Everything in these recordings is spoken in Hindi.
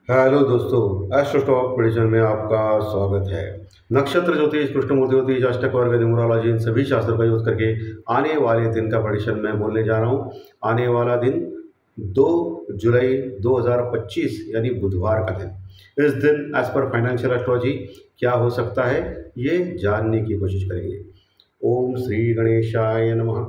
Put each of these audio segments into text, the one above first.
हेलो दोस्तों, एस्ट्रो स्टॉक प्रेडिक्शन में आपका स्वागत है। नक्षत्र ज्योतिष, कृष्णमूर्ति ज्योतिष, अष्टक वर्ग, न्यूमरोलॉजी, इन सभी शास्त्रों का यूज करके आने वाले दिन का प्रेडिक्शन मैं बोलने जा रहा हूँ। आने वाला दिन 2 जुलाई 2025 यानी बुधवार का दिन। इस दिन एज पर फाइनेंशियल एस्ट्रोलॉजी क्या हो सकता है, ये जानने की कोशिश करेंगे। ओम श्री गणेशाय नमः।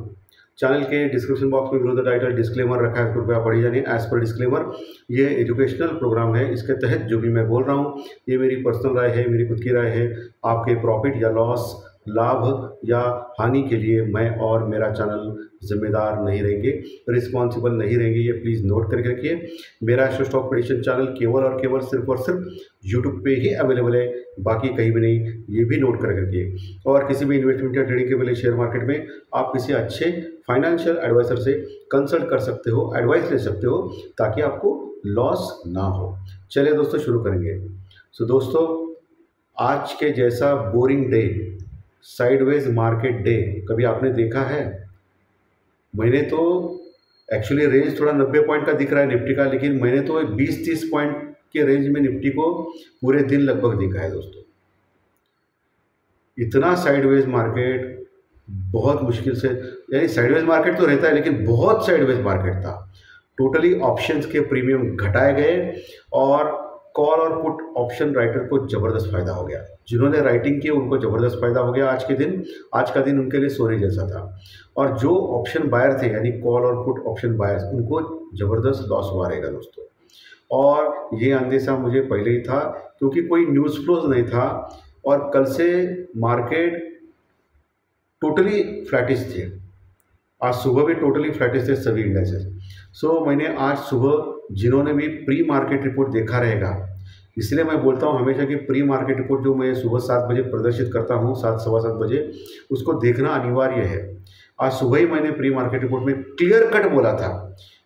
चैनल के डिस्क्रिप्शन बॉक्स में विरोध टाइटल डिस्क्लेमर रखा है, कृपया पढ़ी जानिए। एज पर डिस्क्लेमर, ये एजुकेशनल प्रोग्राम है। इसके तहत जो भी मैं बोल रहा हूँ, ये मेरी पर्सनल राय है, मेरी खुद की राय है। आपके प्रॉफिट या लॉस, लाभ या हानि के लिए मैं और मेरा चैनल जिम्मेदार नहीं रहेंगे, रिस्पॉन्सिबल नहीं रहेंगे। ये प्लीज़ नोट करके रखिए। मेरा एस्ट्रो स्टॉक प्रेडिक्शन चैनल केवल और केवल सिर्फ और सिर्फ यूट्यूब पे ही अवेलेबल है, बाकी कहीं भी नहीं। ये भी नोट करके रखिए। और किसी भी इन्वेस्टमेंट या ट्रेडिंग के पहले शेयर मार्केट में आप किसी अच्छे फाइनेंशियल एडवाइजर से कंसल्ट कर सकते हो, एडवाइस ले सकते हो, ताकि आपको लॉस ना हो। चलिए दोस्तों, शुरू करेंगे। दोस्तों, आज के जैसा boring day, sideways market day कभी आपने देखा है? मैंने तो एक्चुअली रेंज थोड़ा 90 पॉइंट का दिख रहा है निफ्टी का, लेकिन मैंने तो 20-30 पॉइंट के रेंज में निफ्टी को पूरे दिन लगभग देखा है दोस्तों। इतना साइडवेज मार्केट बहुत मुश्किल से, यानी साइडवेज मार्केट तो रहता है लेकिन बहुत साइडवेज मार्केट था। टोटली ऑप्शंस के प्रीमियम घटाए गए और कॉल और पुट ऑप्शन राइटर को ज़बरदस्त फायदा हो गया। जिन्होंने राइटिंग की उनको ज़बरदस्त फायदा हो गया। आज का दिन उनके लिए सोने जैसा था। और जो ऑप्शन बायर थे, यानी कॉल और पुट ऑप्शन बायर्स, उनको ज़बरदस्त लॉस हुआ रहेगा दोस्तों। और ये अंदेशा मुझे पहले ही था, क्योंकि कोई न्यूज़ फ्लोज नहीं था। और कल से मार्केट टोटली फ्लैटिश थे। आज सुबह भी टोटली फ्लैटिश थे सभी इंडेक्सेस। मैंने आज सुबह, जिन्होंने भी प्री मार्केट रिपोर्ट देखा रहेगा, इसलिए मैं बोलता हूँ हमेशा कि प्री मार्केट रिपोर्ट जो मैं सुबह 7 बजे प्रदर्शित करता हूँ, 7 सवा 7 बजे, उसको देखना अनिवार्य है। आज सुबह ही मैंने प्री मार्केट रिपोर्ट में क्लियर कट बोला था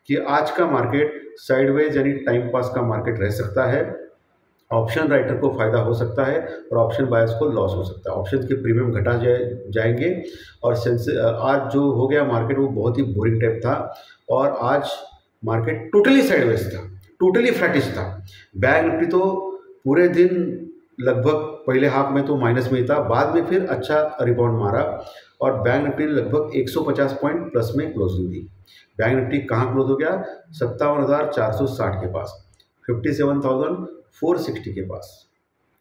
कि आज का मार्केट साइडवेज यानी टाइम पास का मार्केट रह सकता है। ऑप्शन राइटर को फ़ायदा हो सकता है और ऑप्शन बायर्स को लॉस हो सकता है। ऑप्शन के प्रीमियम घटा जाएंगे। और आज जो हो गया मार्केट, वो बहुत ही बोरिंग टाइप था। और आज मार्केट टोटली साइडवेज था, टोटली फ्लैटिश था। बैंक निफ्टी तो पूरे दिन लगभग पहले हाफ में तो माइनस में ही था, बाद में फिर अच्छा रिबाउंड मारा और बैंक निफ्टी ने लगभग 150 पॉइंट प्लस में क्लोजिंग दी। बैंक निफ्टी कहाँ क्लोज हो गया? 57,460 के पास, 57,460 के पास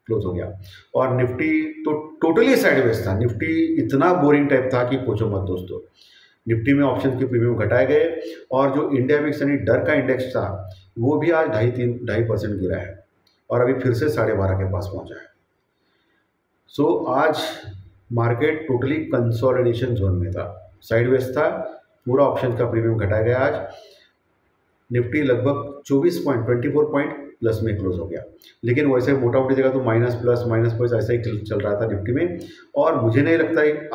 क्लोज हो गया। और निफ्टी तो टोटली साइडवेज था। निफ्टी इतना बोरिंग टाइप था कि पूछो मत दोस्तों। निफ्टी में ऑप्शन के प्रीमियम घटाए गए और जो इंडिया विक्स यानी डर का इंडेक्स था, वो भी आज 2.5% गिरा है और अभी फिर से 12.5 के पास पहुंचा है। आज मार्केट टोटली कंसोलिडेशन जोन में था, साइडवेज था। पूरा ऑप्शन का प्रीमियम घटाया गया। आज निफ्टी लगभग 24 पॉइंट प्लस में क्लोज हो गया। लेकिन वैसे मोटा मोटी जगह तो माइनस प्लस ऐसा ही चल रहा था निफ्टी में। और मुझे नहीं लगता है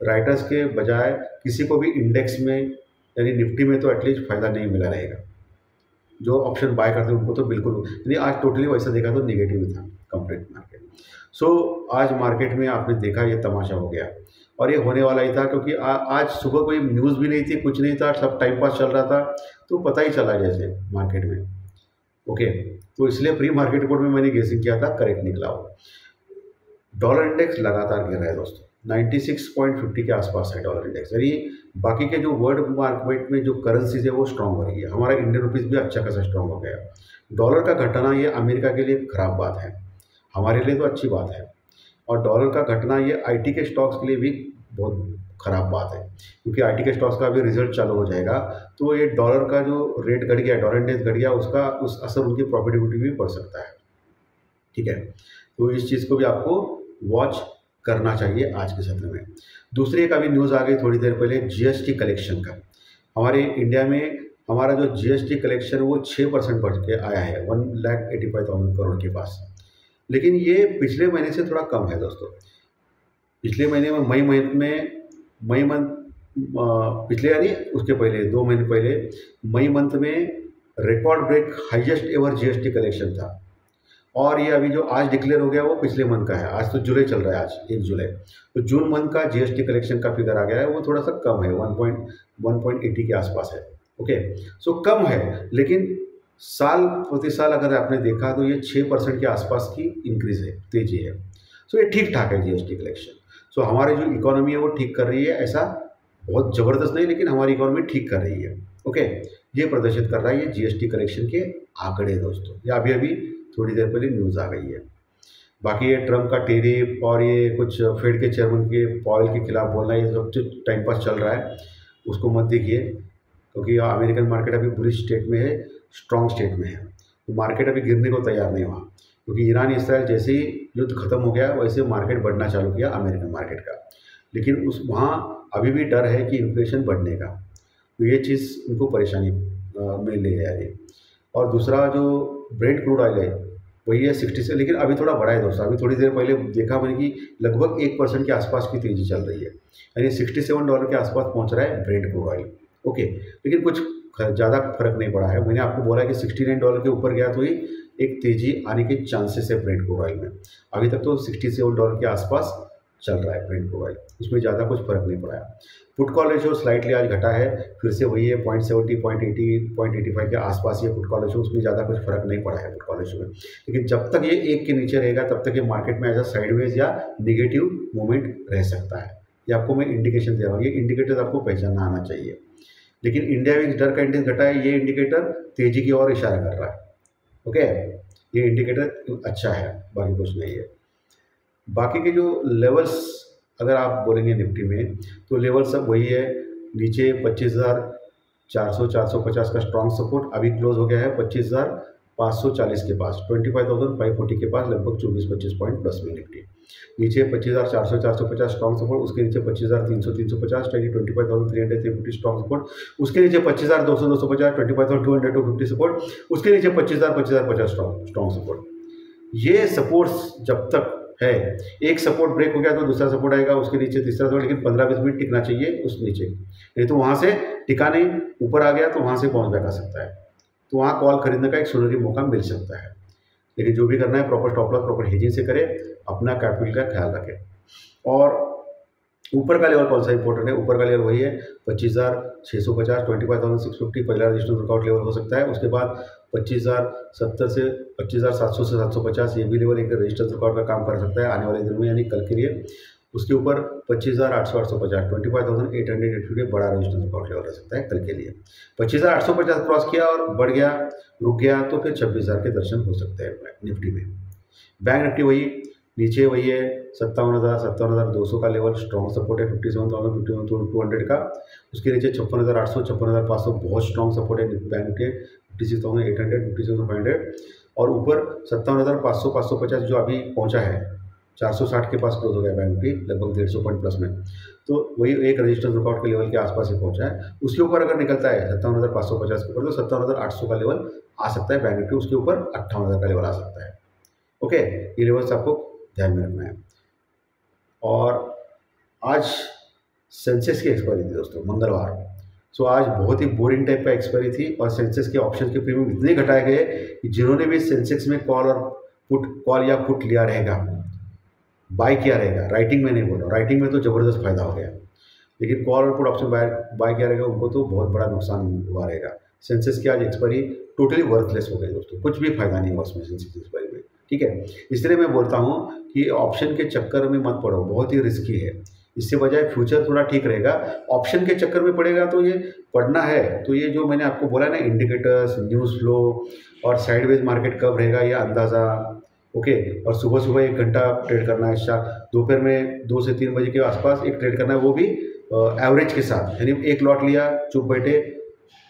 राइटर्स के बजाय किसी को भी इंडेक्स में यानी निफ्टी में तो एटलीस्ट फ़ायदा नहीं मिला रहेगा। जो ऑप्शन बाय करते हैं उनको तो बिल्कुल, यानी आज टोटली वैसा देखा तो निगेटिव था कंप्लीट मार्केट। आज मार्केट में आपने देखा ये तमाशा हो गया और ये होने वाला ही था, क्योंकि आज सुबह कोई न्यूज़ भी नहीं थी, कुछ नहीं था, सब टाइम पास चल रहा था। तो पता ही चला जैसे मार्केट में। ओके, तो इसलिए प्री मार्केट रिपोर्ट में मैंने गेसिंग किया था, करेक्ट निकला हो। डॉलर इंडेक्स लगातार गिर रहा है दोस्तों, 96.50 के आसपास है डॉलर इंडेक्स। यानी बाकी के जो वर्ल्ड मार्केट में जो करेंसीज है वो स्ट्रांग हो रही है। हमारा इंडियन रुपीज़ भी अच्छा खासा स्ट्रांग हो गया। डॉलर का घटना ये अमेरिका के लिए खराब बात है, हमारे लिए तो अच्छी बात है। और डॉलर का घटना ये आईटी के स्टॉक्स के लिए भी बहुत ख़राब बात है, क्योंकि आईटी के स्टॉक्स का भी रिजल्ट चालू हो जाएगा। तो ये डॉलर का जो रेट घट गया, डॉलर इंडेक्स घट गया, उस असर उनकी प्रॉफिटेबिलिटी भी बढ़ सकता है। ठीक है, तो इस चीज़ को भी आपको वॉच करना चाहिए आज के सत्र में। दूसरी एक अभी न्यूज़ आ गई थोड़ी देर पहले, जीएसटी कलेक्शन का। हमारे इंडिया में हमारा जो जीएसटी कलेक्शन वो 6% बढ़ के आया है, 1,85,000 करोड़ के पास। लेकिन ये पिछले महीने से थोड़ा कम है दोस्तों। पिछले महीने में मई मंथ पिछले यानी उसके पहले 2 महीने पहले मई मंथ में record break highest ever GST collection था। और ये अभी जो आज डिक्लेयर हो गया वो पिछले मंथ का है। आज तो जुलाई चल रहा है, आज 1 जुलाई। तो जून मंथ का जीएसटी कलेक्शन का फिगर आ गया है, वो थोड़ा सा कम है, 1.80 के आसपास है। ओके, कम है, लेकिन साल प्रति साल अगर आपने देखा तो ये 6% के आसपास की इंक्रीज है, तेजी है। सो ये ठीक ठाक है जीएसटी कलेक्शन। सो हमारी जो इकोनॉमी है वो ठीक कर रही है, ऐसा बहुत ज़बरदस्त नहीं, लेकिन हमारी इकोनॉमी ठीक कर रही है। ओके, ये प्रदर्शित कर रहा है ये जीएसटी कलेक्शन के आंकड़े दोस्तों। ये अभी अभी थोड़ी देर पहले न्यूज़ आ गई है। बाकी ये ट्रम्प का टेरिफ और ये कुछ फेड के चेयरमैन के पॉयल के खिलाफ बोलना, ये सब जो टाइम पास चल रहा है उसको मत देखिए, क्योंकि अमेरिकन मार्केट अभी बुलिश स्टेट में है, स्ट्रॉन्ग स्टेट में है। तो मार्केट अभी गिरने को तैयार नहीं हुआ, क्योंकि ईरान इसराइल जैसे ही युद्ध खत्म हो गया वैसे मार्केट बढ़ना चालू किया अमेरिकन मार्केट का। लेकिन उस वहाँ अभी भी डर है कि इन्फ्लेशन बढ़ने का, तो ये चीज़ उनको परेशानी में ले जा रही है। और दूसरा जो ब्रेंट क्रूड ऑयल है वही है 60 से, लेकिन अभी थोड़ा बढ़ा है दोस्तों। अभी थोड़ी देर पहले देखा मैंने कि लगभग 1% के आसपास की तेज़ी चल रही है, यानी $67 के आसपास पहुंच रहा है ब्रेंट क्रूड ऑयल। ओके, लेकिन कुछ ज़्यादा फर्क नहीं पड़ा है। मैंने आपको बोला कि $69 के ऊपर गया तो ही एक तेज़ी आने के चांसेस है ब्रेंट क्रूड ऑयल में। अभी तक तो $67 के आसपास चल रहा है ब्रेंट क्रूड ऑयल, उसमें ज़्यादा कुछ फर्क नहीं पड़ा है। पुट कॉल रेशियो स्लाइटली आज घटा है, फिर से वही है 0.70, 0.80, 0.85 के आसपास ये पुट कॉल रेशियो, उसमें ज़्यादा कुछ फर्क नहीं पड़ा है पुट कॉल रेशियो में। लेकिन जब तक ये 1 के नीचे रहेगा तब तक ये मार्केट में ऐसा साइडवेज या निगेटिव मूवमेंट रह सकता है। ये आपको मैं इंडिकेशन दे रहा हूँ, ये इंडिकेटर आपको पहचानना आना चाहिए। लेकिन इंडिया विक्स डर का इंडेक्स घटा है, ये इंडिकेटर तेजी की ओर इशारा कर रहा है। ओके, ये इंडिकेटर अच्छा है, बाकी कुछ नहीं है। बाकी के जो लेवल्स अगर आप बोलेंगे निफ्टी में, तो लेवल सब वही है। नीचे 25,400 450 का स्ट्रॉन्ग सपोर्ट, अभी क्लोज हो गया है 25,540 के पास, 25,540 के पास, लगभग 24-25 पॉइंट प्लस में निफ्टी। नीचे 25,400 450 स्ट्रॉन्ग सपोर्ट, उसके नीचे 25,300 350, 25,300 350 स्ट्रॉन्ग सपोर्ट, उसके नीचे 25,200 250, 25,200 250 सपोर्ट, उसके नीचे 25,000 50 स्ट्रॉन्ग सपोर्ट। ये सपोर्ट्स जब तक है, एक सपोर्ट ब्रेक हो गया तो दूसरा सपोर्ट आएगा, उसके नीचे तीसरा सपोर्ट, लेकिन 15-20 मिनट टिकना चाहिए उस नीचे, नहीं तो वहाँ से टिका नहीं, ऊपर आ गया तो वहाँ से बाउंस बैक आ सकता है। तो वहाँ कॉल खरीदने का एक सुनहरी मौका मिल सकता है। लेकिन जो भी करना है proper stop loss, proper hedging से करें, अपना कैपिटल का ख्याल रखें। और ऊपर का लेवल कौन सा इंपॉर्टेंट है? ऊपर का लेवल वही है 25,650 25,650 पहला रजिस्टर वर्कआउट लेवल हो सकता है। उसके बाद 25,070 से 25,700 से 750 ये भी लेवल एक रजिस्टर वर्कआउट का काम कर सकता है आने वाले दिन में, यानी कल के लिए। उसके ऊपर 25,800 850 25,880 बड़ा रजिस्टर वर्कआउट लेवल रह सकता है कल के लिए। 25,850 क्रॉस किया और बढ़ गया, रुक गया, तो फिर 26,000 के दर्शन हो सकते हैं निफ्टी में। बैंक निफ्टी वही नीचे वही है 57,000 57,200 का लेवल स्ट्रॉन्ग सपोर्ट है, 57,000 57,200 का। उसके नीचे 56,800 56,500 बहुत स्ट्रॉन्ग सपोर्ट है बैंक के, 56,800 57,500। और ऊपर 57,500 550 जो अभी पहुंचा है, 460 के पास क्लोज हो गया बैंक निफ्टी, लगभग 150 पॉइंट प्लस में। तो वही एक रजिस्टेंस वर्कआउट के लेवल के आसपास ही पहुंचा है। उसके ऊपर अगर निकलता है 57,550 के ऊपर, तो 57,800 का लेवल आ सकता है बैंक निफ्टी, उसके ऊपर 58,000 का लेवल आ सकता है। ओके, ये लेवल्स आपको ध्यान में रखना है। और आज सेंसेक्स की एक्सपायरी थी दोस्तों, मंगलवार। सो आज बहुत ही बोरिंग टाइप का एक्सपायरी थी, और सेंसेक्स के ऑप्शन के प्रीमियम इतने घटाए गए कि जिन्होंने भी सेंसेक्स में कॉल या पुट लिया रहेगा, बाय किया रहेगा, राइटिंग में नहीं बोल रहा, राइटिंग में तो ज़बरदस्त फायदा हो गया, लेकिन कॉल और पुट ऑप्शन बाय किया रहेगा उनको तो बहुत बड़ा नुकसान हुआ रहेगा। सेंसेक्स की आज एक्सपायरी टोटली वर्थलेस हो गई दोस्तों, कुछ भी फायदा नहीं हुआ उसमें सेंसेक्स एक्सपायरी में। ठीक है, इसलिए मैं बोलता हूँ कि ऑप्शन के चक्कर में मत पड़ो, बहुत ही रिस्की है। इससे बजाय फ्यूचर थोड़ा ठीक रहेगा। ऑप्शन के चक्कर में पड़ेगा तो ये पढ़ना है तो ये जो मैंने आपको बोला ना, इंडिकेटर्स, न्यूज़ फ्लो और साइडवेज मार्केट कब रहेगा ये अंदाज़ा। ओके, और सुबह सुबह 1 घंटा ट्रेड करना है, दोपहर में 2 से 3 बजे के आसपास एक ट्रेड करना है, वो भी एवरेज के साथ, यानी एक लॉट लिया, चुप बैठे,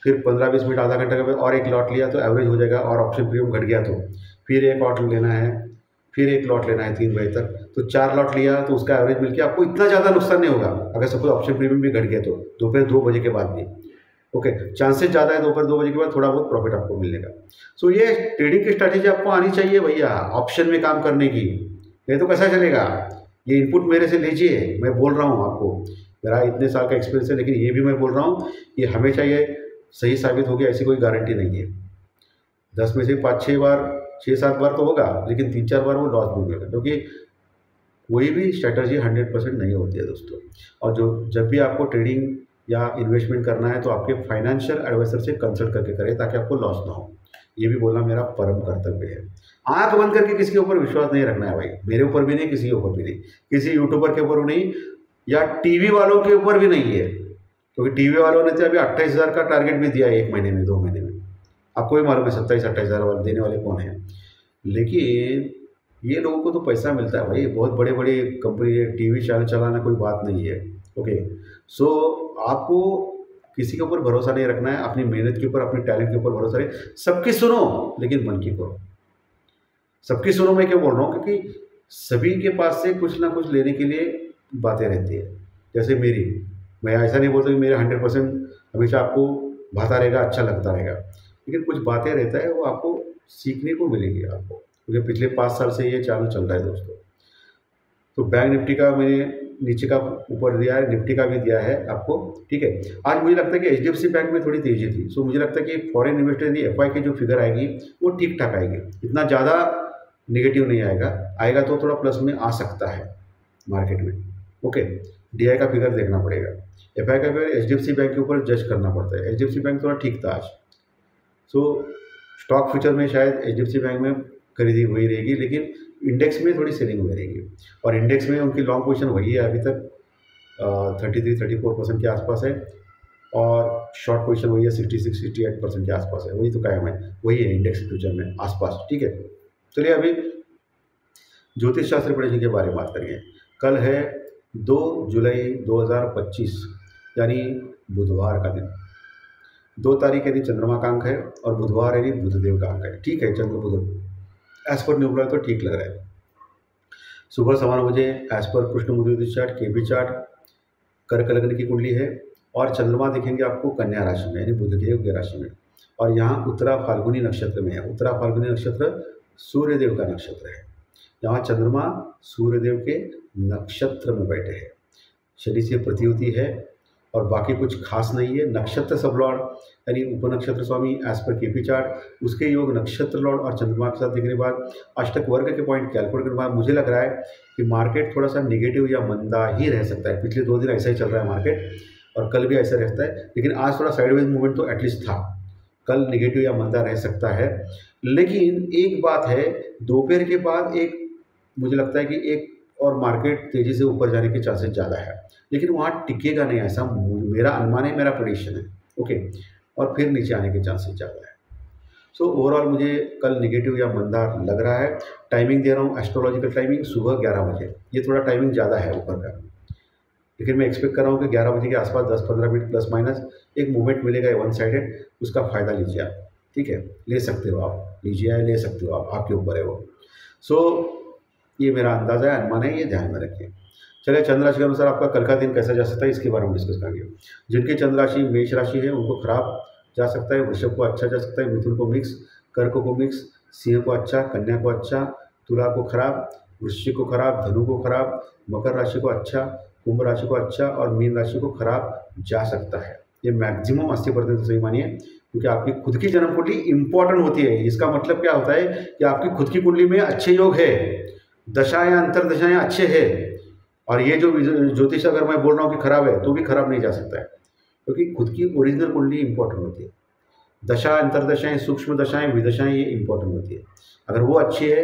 फिर 15-20 मिनट आधा घंटा के बाद और एक लॉट लिया तो एवरेज हो जाएगा, और ऑप्शन प्रीमियम घट गया तो फिर एक लॉट लेना है, फिर एक लॉट लेना है 3 बजे तक, तो 4 लॉट लिया तो उसका एवरेज मिलकर आपको इतना ज़्यादा नुकसान नहीं होगा। अगर सपोज ऑप्शन प्रीमियम भी घट गया तो दोपहर 2 बजे के बाद भी ओके, चांसेस ज़्यादा है दोपहर 2 बजे के बाद थोड़ा बहुत प्रॉफिट आपको मिलने का। सो ये ट्रेडिंग की स्ट्रैटेजी आपको आनी चाहिए भैया, ऑप्शन में काम करने की, नहीं तो कैसा चलेगा। ये इनपुट मेरे से लीजिए, मैं बोल रहा हूँ आपको, मेरा इतने साल का एक्सपीरियंस है, लेकिन ये भी मैं बोल रहा हूँ कि हमेशा ये सही साबित होगी ऐसी कोई गारंटी नहीं है। 10 में से 5-6 बार 6-7 बार तो होगा, लेकिन 3-4 बार वो लॉस भी होगा, क्योंकि कोई भी स्ट्रैटेजी 100% नहीं होती है दोस्तों। और जब भी आपको ट्रेडिंग या इन्वेस्टमेंट करना है तो आपके फाइनेंशियल एडवाइजर से कंसल्ट करके करें ताकि आपको लॉस ना हो। ये भी बोलना मेरा परम कर्तव्य है। आंख बंद करके किसी के ऊपर विश्वास नहीं रखना है भाई, मेरे ऊपर भी नहीं, किसी के ऊपर भी नहीं, किसी यूट्यूबर के ऊपर नहीं, या टीवी वालों के ऊपर भी नहीं है, क्योंकि टीवी वालों ने तो अभी 28,000 का टारगेट भी दिया है 1 महीने में, 2 महीने में। आपको भी मालूम है 27-28,000 वाले देने वाले कौन है। लेकिन ये लोगों को तो पैसा मिलता है भाई, बहुत बड़े बड़े कंपनी है, टीवी चैनल चलाना कोई बात नहीं है। ओके, सो आपको किसी के ऊपर भरोसा नहीं रखना है, अपनी मेहनत के ऊपर, अपने टैलेंट के ऊपर भरोसा रहे। सबकी सुनो लेकिन मन की करो। सबकी सुनो मैं क्यों बोल रहा हूँ, क्योंकि सभी के पास से कुछ ना कुछ लेने के लिए बातें रहती है। जैसे मेरी, मैं ऐसा नहीं बोलता कि मेरा 100% हमेशा आपको भाता रहेगा, अच्छा लगता रहेगा, लेकिन कुछ बातें रहता है वो आपको सीखने को मिलेगी आपको, क्योंकि पिछले 5 साल से ये चैनल चल रहा है दोस्तों। तो बैंक निफ्टी का मैंने नीचे का ऊपर दिया है, निफ्टी का भी दिया है आपको, ठीक है। आज मुझे लगता है कि एचडीएफसी बैंक में थोड़ी तेज़ी थी, सो मुझे लगता है कि फॉरेन इन्वेस्टर की एफआई की जो फिगर आएगी वो ठीक ठाक आएगी, इतना ज़्यादा नेगेटिव नहीं आएगा, आएगा तो थोड़ा प्लस में आ सकता है मार्केट में। ओके, डीआई का फिगर देखना पड़ेगा, एफआई का फिगर एचडीएफसी बैंक के ऊपर जज करना पड़ता है। एचडीएफसी बैंक थोड़ा ठीक था आज, सो स्टॉक फ्यूचर में शायद एचडीएफसी बैंक में खरीदी हुई रहेगी, लेकिन इंडेक्स में थोड़ी सेलिंग हुई रहेगी, और इंडेक्स में उनकी लॉन्ग पोजीशन वही है अभी तक 33-34% के आसपास है, और शॉर्ट पोजीशन वही है 66-68% के आसपास है, वही तो कायम है, वही है इंडेक्स फ्यूचर में आसपास, ठीक है। चलिए अभी ज्योतिष शास्त्र प्रेडिक्शन के बारे में बात करेंगे। कल है 2 जुलाई 2025 यानी बुधवार का दिन। 2 तारीख यानी चंद्रमा का अंक है, और बुधवार यानी बुधदेव का अंक है, ठीक है। चंद्र बुध एज पर न्यूमरल तो ठीक लग रहा है। सुबह 9:15 बजे एज पर कृष्ण मुद्रित चार्ट, केबी चार्ट, कर्क लग्न की कुंडली है, और चंद्रमा दिखेंगे आपको कन्या राशि में यानी बुधदेव की राशि में, और यहाँ उत्तरा फाल्गुनी नक्षत्र में है। उत्तरा फाल्गुनी नक्षत्र सूर्यदेव का नक्षत्र है, यहाँ चंद्रमा सूर्यदेव के नक्षत्र में बैठे हैं। शनि से प्रतियुति है और बाकी कुछ खास नहीं है। नक्षत्र सब लॉर्ड यानी उपनक्षत्र स्वामी एज पर केपी चार्ट, उसके योग नक्षत्र लॉर्ड और चंद्रमा के साथ देखने के बाद अष्टक वर्ग के पॉइंट कैलकुलेट करने के बाद मुझे लग रहा है कि मार्केट थोड़ा सा निगेटिव या मंदा ही रह सकता है। पिछले 2 दिन ऐसा ही चल रहा है मार्केट, और कल भी ऐसा रहता है, लेकिन आज थोड़ा साइडवेज मूवमेंट तो एटलीस्ट था। कल निगेटिव या मंदा रह सकता है, लेकिन एक बात है, दोपहर के बाद एक मुझे लगता है कि एक और मार्केट तेज़ी से ऊपर जाने के चांसेस ज़्यादा है, लेकिन वहाँ टिकेगा नहीं, ऐसा मेरा अनुमान है, मेरा प्रेडिक्शन है। ओके, और फिर नीचे आने के चांसेस ज़्यादा है। सो ओवरऑल मुझे कल निगेटिव या मंदा लग रहा है। टाइमिंग दे रहा हूँ एस्ट्रोलॉजिकल टाइमिंग सुबह 11 बजे, ये थोड़ा टाइमिंग ज़्यादा है ऊपर का, लेकिन मैं एक्सपेक्ट कर रहा हूँ कि 11 बजे के आसपास 10-15 मिनट प्लस माइनस एक मूवमेंट मिलेगा वन साइडेड, उसका फ़ायदा लीजिए आप, ठीक है। ले सकते हो आप, लीजिए या ले सकते हो आप, आपके ऊपर है वो। सो ये मेरा अंदाज़ा है, अनुमान है, ये ध्यान में रखिए। चलिए चंद्र राशि के अनुसार आपका कल का दिन कैसा जा सकता है इसके बारे में डिस्कस करेंगे। जिनकी चंद्र राशि मेष राशि है उनको खराब जा सकता है, वृषभ को अच्छा जा सकता है, मिथुन को मिक्स, कर्क को मिक्स, सिंह को अच्छा, कन्या को अच्छा, तुला को खराब, वृश्चिक को खराब, धनु को खराब, मकर राशि को अच्छा, कुंभ राशि को अच्छा, और मीन राशि को खराब जा सकता है। ये मैक्सिमम 80% सही मानिए, क्योंकि आपकी खुद की जन्म कुंडली इंपॉर्टेंट होती है। इसका मतलब क्या होता है कि आपकी खुद की कुंडली में अच्छे योग है, दशाएं अंतरदशाएं अच्छे हैं, और ये जो ज्योतिष अगर मैं बोल रहा हूँ कि खराब है तो भी खराब नहीं जा सकता है, क्योंकि खुद की ओरिजिनल कुंडली इंपॉर्टेंट होती है। दशा अंतरदशाएं, सूक्ष्म दशाएं, विदशाएं ये इंपॉर्टेंट होती है। अगर वो अच्छी है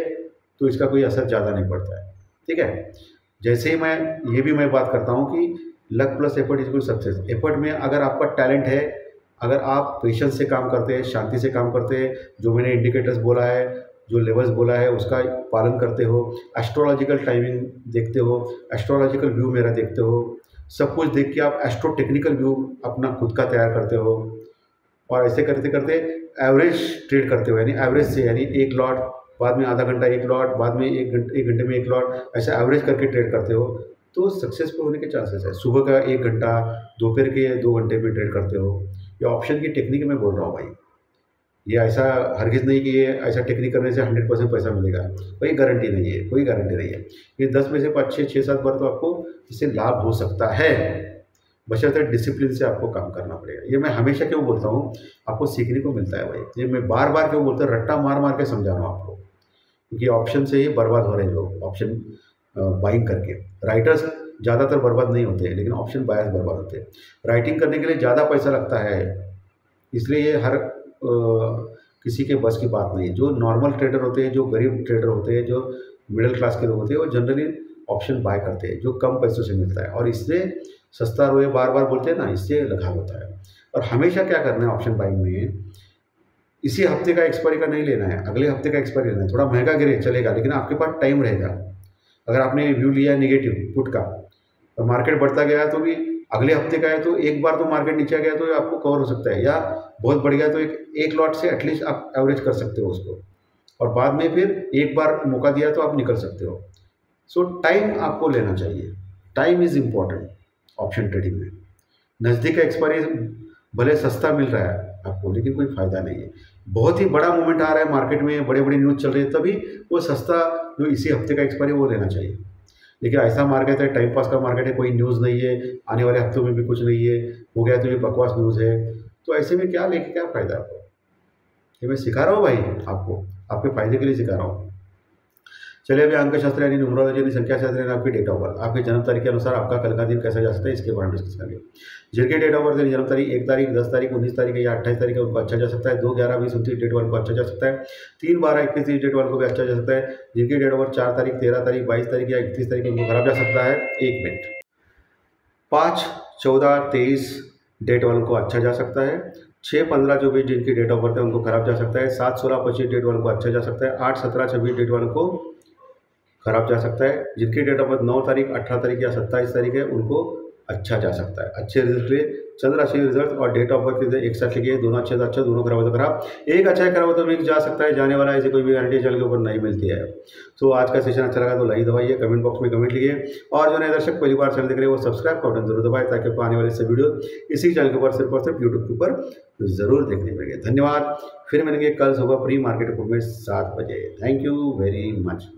तो इसका कोई असर ज़्यादा नहीं पड़ता है, ठीक है। जैसे ही मैं बात करता हूँ कि luck plus effort is equal success. Effort में अगर आपका टैलेंट है, अगर आप पेशेंस से काम करते हैं, शांति से काम करते हैं, जो मैंने इंडिकेटर्स बोला है, जो लेवल्स बोला है उसका पालन करते हो, एस्ट्रोलॉजिकल टाइमिंग देखते हो, एस्ट्रोलॉजिकल व्यू मेरा देखते हो, सब कुछ देख के आप एस्ट्रो टेक्निकल व्यू अपना खुद का तैयार करते हो, और ऐसे करते करते एवरेज ट्रेड करते हो, यानी एवरेज से, यानी एक लॉट बाद में आधा घंटा एक लॉट, बाद में एक घंटे में एक लॉट, ऐसा एवरेज करके ट्रेड करते हो तो सक्सेसफुल होने के चांसेस है। सुबह का 1 घंटा, दोपहर के 2 घंटे में ट्रेड करते हो, ये ऑप्शन की टेक्निक में बोल रहा हूँ भाई। ये ऐसा हरगिज़ नहीं कि ये ऐसा टेक्निक करने से 100% पैसा मिलेगा, कोई गारंटी नहीं है, कोई गारंटी नहीं है। ये 10 में से 5-6-7 बार तो आपको इससे लाभ हो सकता है, बशर्ते डिसिप्लिन से आपको काम करना पड़ेगा। ये मैं हमेशा क्यों बोलता हूँ, आपको सीखने को मिलता है भाई। ये मैं बार बार क्यों बोलता हूँ, रट्टा मार मार के समझा रहा हूँ आपको, क्योंकि ऑप्शन से ही बर्बाद हो रहे हैं लोग, ऑप्शन बाइंग करके। राइटर्स ज़्यादातर बर्बाद नहीं होते हैं, लेकिन ऑप्शन बायर्स बर्बाद होते हैं। राइटिंग करने के लिए ज़्यादा पैसा लगता है, इसलिए ये हर किसी के बस की बात नहीं है। जो नॉर्मल ट्रेडर होते हैं, जो गरीब ट्रेडर होते हैं, जो मिडिल क्लास के लोग होते हैं, वो जनरली ऑप्शन बाय करते हैं, जो कम पैसों से मिलता है, और इससे सस्ता रोए बार बार बोलते हैं ना, इससे लाभ होता है। और हमेशा क्या करना है ऑप्शन बाइंग में, इसी हफ्ते का एक्सपायरी का नहीं लेना है, अगले हफ्ते का एक्सपायरी लेना है। थोड़ा महंगा गिरे चलेगा, लेकिन आपके पास टाइम रहेगा। अगर आपने व्यू लिया है नेगेटिव पुट का और मार्केट बढ़ता गया तो भी अगले हफ्ते का है, तो एक बार तो मार्केट नीचे गया तो आपको कवर हो सकता है, या बहुत बढ़ गया तो एक लॉट से एटलीस्ट आप एवरेज कर सकते हो उसको, और बाद में फिर एक बार मौका दिया तो आप निकल सकते हो। सो टाइम आपको लेना चाहिए, time is important option trading में। नज़दीक का एक्सपायरी भले सस्ता मिल रहा है आपको, लेकिन कोई फ़ायदा नहीं है। बहुत ही बड़ा मूवमेंट आ रहा है मार्केट में, बड़े बड़े न्यूज़ चल रहे हैं, तभी वो सस्ता जो इसी हफ्ते का एक्सपायरी वो लेना चाहिए। लेकिन ऐसा मार्केट है, टाइम पास का मार्केट है, कोई न्यूज़ नहीं है, आने वाले हफ्तों में भी कुछ नहीं है, हो गया तो ये बकवास न्यूज़ है, तो ऐसे में क्या लेके क्या फ़ायदा आपको। ये मैं सिखा रहा हूँ भाई आपको, आपके फ़ायदे के लिए सिखा रहा हूँ। चलिए अभी अंकशास्त्र यानी न्यूमरोलॉजी यानी संख्या शास्त्र यानी आपकी डेट ऑफ बर्थ, आपके जन्म तारीख के अनुसार आपका कल का दिन कैसा जा सकता है, इसके बारे में डिस्कस करेंगे। जिनके डेट ऑफ बर्थ यानी जन्म तारीख 1 तारीख 10 तारीख 19 तारीख या 28 तारीख है, उनको अच्छा जा सकता है। 2 11 20 29 डेट वालों को अच्छा जा सकता है। 3 12 21 30 डेट वालों को भी अच्छा जा सकता है। जिनकी डेट ऑफ बर्थ 4 तारीख 13 तारीख 22 तारीख या 31 तारीख उनको खराब जा सकता है। 1 मिनट। 5 14 23 डेट वालों को अच्छा जा सकता है। 6 15 जो भी जिनकी डेट ऑफ बर्थ है उनको खराब जा सकता है। 7 16 25 डेट वालों को अच्छा जा सकता है। 8 17 26 डेट वालों को खराब जा सकता है। जिनकी डेट ऑफ बर्थ 9 तारीख 18 तारीख या 27 तारीख है उनको अच्छा जा सकता है। अच्छे रिजल्ट लिए चंद्र राशि रिजल्ट और डेट ऑफ बर्थ एक साथ लिखिए, दोनों अच्छे से अच्छा, दोनों खराब हो तो खराब। एक अच्छा है, खराब हो तो भी जा सकता है, जाने वाला ऐसी कोई भी गारंटी चैनल के ऊपर नहीं मिलती है। तो आज का सेशन अच्छा लगा तो लाइक दबाइए, कमेंट बॉक्स में कमेंट लिखिए, और जो नए दर्शक पहली बार चैनल देख रहे हैं वो सब्सक्राइब का बटन जरूर दबाएं, ताकि आपको आने वाले सब वीडियो इसी चैनल के ऊपर सिर्फ और सिर्फ यूट्यूब के ऊपर जरूर देखने मिलेंगे। धन्यवाद। फिर मिलेंगे कल सुबह प्री मार्केट रिपोर्ट में 7 बजे। Thank you very much.